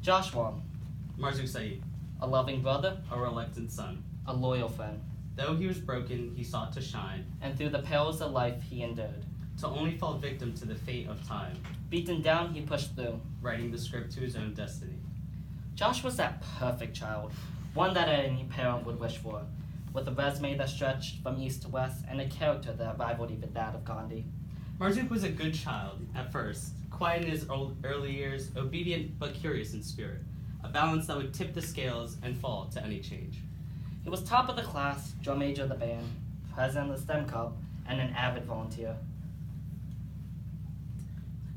Joshua, Marzouk Saeed, a loving brother, a reluctant son. a loyal friend, Though he was broken, he sought to shine, and through the perils of life he endured. to only fall victim to the fate of time, Beaten down, he pushed through. writing the script to his own destiny. Josh was that perfect child, one that any parent would wish for, with a resume that stretched from east to west and a character that rivaled even that of Gandhi. Marzouk was a good child at first, quiet in his early years, obedient but curious in spirit, a balance that would tip the scales and fall to any change. He was top of the class, drum major of the band, president of the STEM Club, and an avid volunteer.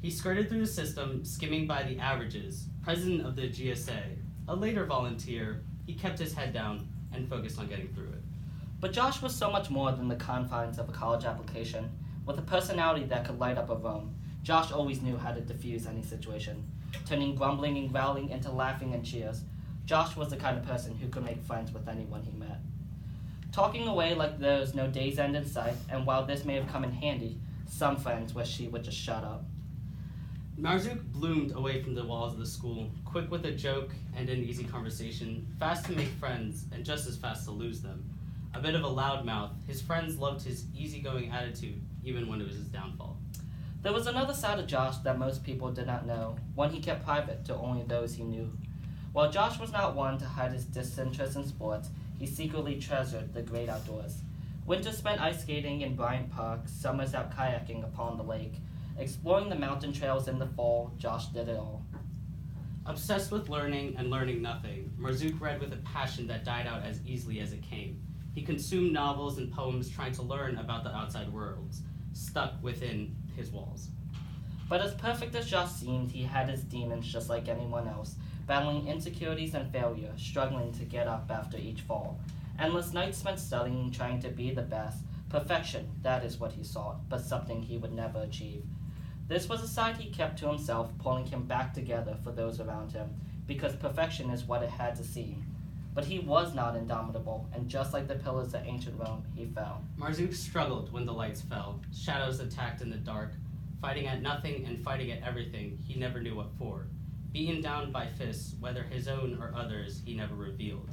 He skirted through the system, skimming by the averages, president of the GSA. A later volunteer, he kept his head down and focused on getting through it. But Josh was so much more than the confines of a college application. With a personality that could light up a room, Josh always knew how to diffuse any situation, turning grumbling and growling into laughing and cheers. Josh was the kind of person who could make friends with anyone he met. Talking away like there was no day's end in sight, and while this may have come in handy, some friends wish he would just shut up. Marzouk bloomed away from the walls of the school, quick with a joke and an easy conversation, fast to make friends and just as fast to lose them. A bit of a loudmouth, his friends loved his easygoing attitude, even when it was his downfall. There was another side of Josh that most people did not know, one he kept private to only those he knew. While Josh was not one to hide his disinterest in sports, he secretly treasured the great outdoors. Winters spent ice skating in Bryant Park, summers out kayaking upon the lake. Exploring the mountain trails in the fall, Josh did it all. Obsessed with learning and learning nothing, Marzouk read with a passion that died out as easily as it came. He consumed novels and poems trying to learn about the outside worlds, stuck within his walls. But as perfect as Josh seemed, he had his demons just like anyone else, battling insecurities and failure, struggling to get up after each fall. Endless nights spent studying, trying to be the best. Perfection, that is what he sought, but something he would never achieve. This was a side he kept to himself, pulling him back together for those around him, because perfection is what it had to seem. But he was not indomitable, and just like the pillars of ancient Rome, he fell. Marzouk struggled when the lights fell. Shadows attacked in the dark, fighting at nothing and fighting at everything, he never knew what for. Beaten down by fists, whether his own or others, he never revealed.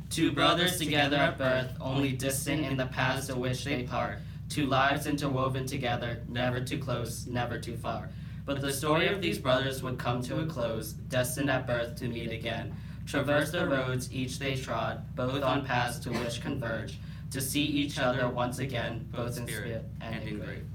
Two brothers together at birth, only distant in the paths to which they part. Two lives interwoven together, never too close, never too far. But the story of these brothers would come to a close, destined at birth to meet again. Traverse the roads each they trod, both on paths to which converge, to see each other once again, both in spirit and in grave.